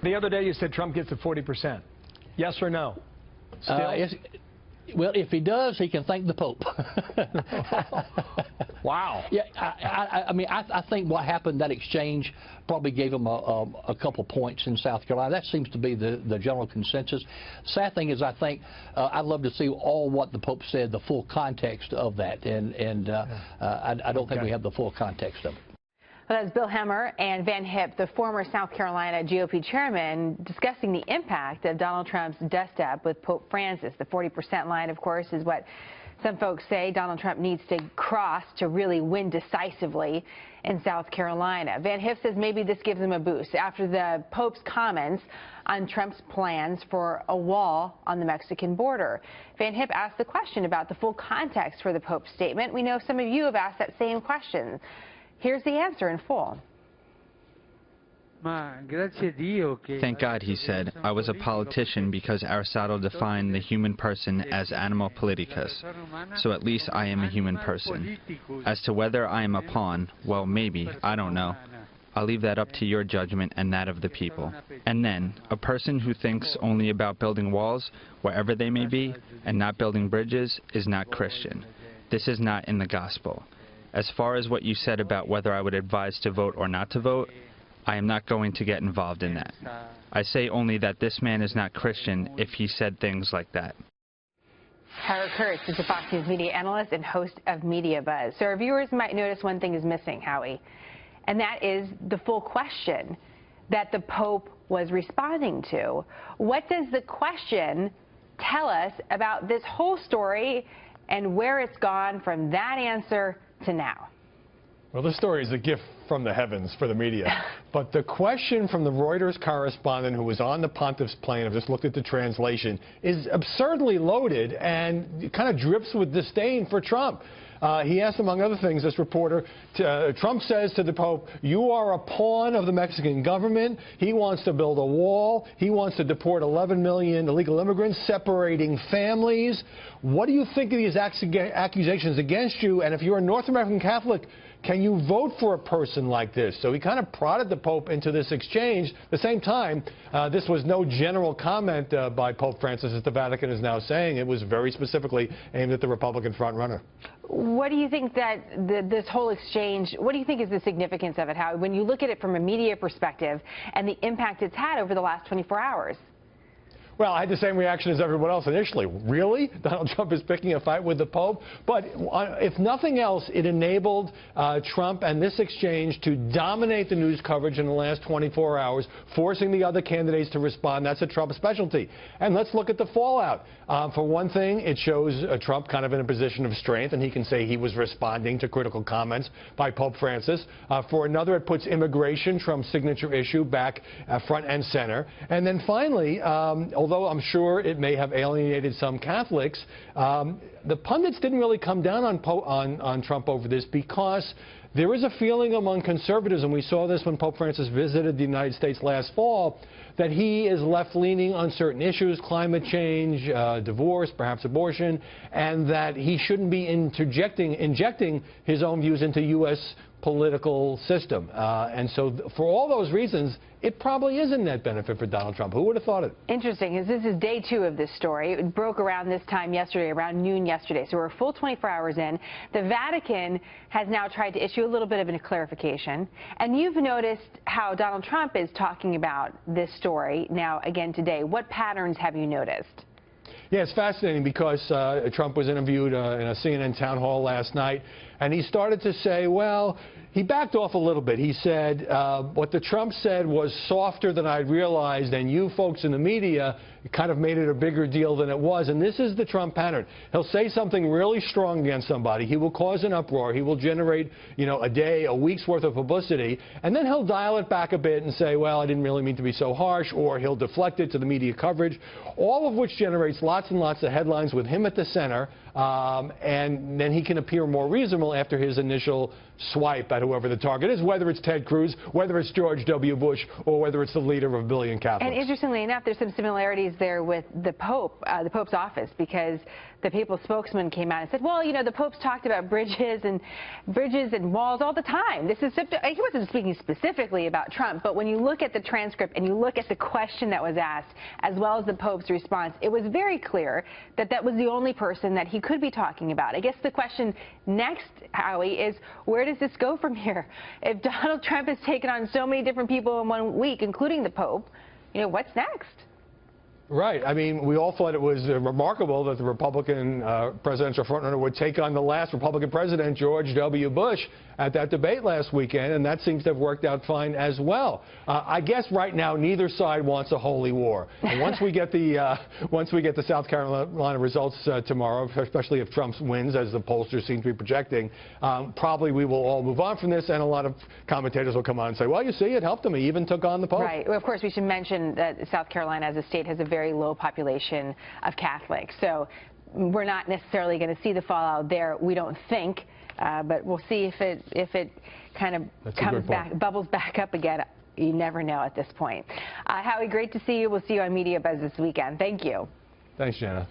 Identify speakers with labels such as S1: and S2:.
S1: The other day you said Trump gets to 40%. Yes or no?
S2: Well, if he does, he can thank the Pope.
S1: Wow.
S2: Yeah, I mean, I think what happened, that exchange probably gave him a couple points in South Carolina. That seems to be the general consensus. Sad thing is, I think I'd love to see all what the Pope said, the full context of that, and I don't think we have the full context of it.
S3: Well, that's Bill Hemmer and Van Hipp, the former South Carolina GOP chairman, discussing the impact of Donald Trump's dust-up with Pope Francis. The 40% line, of course, is what some folks say Donald Trump needs to cross to really win decisively in South Carolina. Van Hipp says maybe this gives him a boost after the Pope's comments on Trump's plans for a wall on the Mexican border. Van Hipp asked the question about the full context for the Pope's statement. We know some of you have asked that same question. Here's the answer in full.
S4: Thank God, he said, I was a politician because Aristotle defined the human person as animal politicus, so at least I am a human person. As to whether I am a pawn, well, maybe, I don't know. I'll leave that up to your judgment and that of the people. And then, a person who thinks only about building walls, wherever they may be, and not building bridges, is not Christian. This is not in the gospel. As far as what you said about whether I would advise to vote or not to vote, I am not going to get involved in that. I say only that this man is not Christian if he said things like that.
S3: Howard Kurtz is a Fox News media analyst and host of MediaBuzz. So our viewers might notice one thing is missing, Howie, and that is the full question that the Pope was responding to. What does the question tell us about this whole story and where it's gone from that answer to now?
S5: Well, this story is a gift from the heavens for the media. But the question from the Reuters correspondent who was on the Pontiff's plane, I've just looked at the translation, is absurdly loaded and kind of drips with disdain for Trump. He asked, among other things, this reporter, Trump says to the Pope, you are a pawn of the Mexican government. He wants to build a wall. He wants to deport 11 million illegal immigrants, separating families. What do you think of these accusations against you? And if you're a North American Catholic, can you vote for a person like this? So he kind of prodded the Pope into this exchange. At the same time, this was no general comment by Pope Francis, as the Vatican is now saying. It was very specifically aimed at the Republican frontrunner.
S3: What do you think that this whole exchange, what do you think is the significance of it, Howard, when you look at it from a media perspective and the impact it's had over the last 24 hours?
S5: Well, I had the same reaction as everyone else initially. Really? Donald Trump is picking a fight with the Pope? But if nothing else, it enabled Trump and this exchange to dominate the news coverage in the last 24 hours, forcing the other candidates to respond. That's a Trump specialty. And let's look at the fallout. For one thing, it shows Trump kind of in a position of strength, and he can say he was responding to critical comments by Pope Francis. For another, it puts immigration, Trump's signature issue, back front and center. And then finally, although I'm sure it may have alienated some Catholics, the pundits didn't really come down on Trump over this, because there is a feeling among conservatives, and we saw this when Pope Francis visited the United States last fall, that he is left-leaning on certain issues, climate change, divorce, perhaps abortion, and that he shouldn't be injecting his own views into U.S. political system. And so for all those reasons, it probably is a net benefit for Donald Trump. Who would have thought it?
S3: Interesting, as this is day 2 of this story. It broke around this time yesterday, around noon yesterday. So we're a full 24 hours in. The Vatican has now tried to issue a little bit of a clarification. And you've noticed how Donald Trump is talking about this story now again today. What patterns have you noticed?
S5: Yeah, it's fascinating because Trump was interviewed in a CNN town hall last night, and he started to say, well, he backed off a little bit. He said, what the Trump said was softer than I realized, and you folks in the media kind of made it a bigger deal than it was. And this is the Trump pattern. He'll say something really strong against somebody. He will cause an uproar. He will generate, a day, a week's worth of publicity. And then he'll dial it back a bit and say, well, I didn't really mean to be so harsh, or he'll deflect it to the media coverage, all of which generates lots and lots of headlines with him at the center. And then he can appear more reasonable after his initial swipe at whoever the target is, whether it's Ted Cruz, whether it's George W. Bush, or whether it's the leader of a billion Catholics.
S3: And interestingly enough, there's some similarities there with the Pope's office, because the papal spokesman came out and said, well, you know, the Pope's talked about bridges and walls all the time. He wasn't speaking specifically about Trump, but when you look at the transcript and you look at the question that was asked, as well as the Pope's response, it was very clear that that was the only person that he could be talking about. I guess the question next, Howie, is where does this go from here? If Donald Trump has taken on so many different people in 1 week, including the Pope, you know, what's next?
S5: Right. I mean, we all thought it was remarkable that the Republican presidential frontrunner would take on the last Republican president, George W. Bush, at that debate last weekend, and that seems to have worked out fine as well. I guess right now neither side wants a holy war. And once we get the South Carolina results tomorrow, especially if Trump wins, as the pollsters seem to be projecting, probably we will all move on from this, and a lot of commentators will come on and say, well, you see, it helped him. He even took on the Pope.
S3: Right. Well, of course, we should mention that South Carolina as a state has a very low population of Catholics. So we're not necessarily going to see the fallout there, we don't think, but we'll see if it kind of comes back, bubbles back up again. You never know at this point. Howie, great to see you. We'll see you on MediaBuzz this weekend. Thank you.
S5: Thanks, Jana.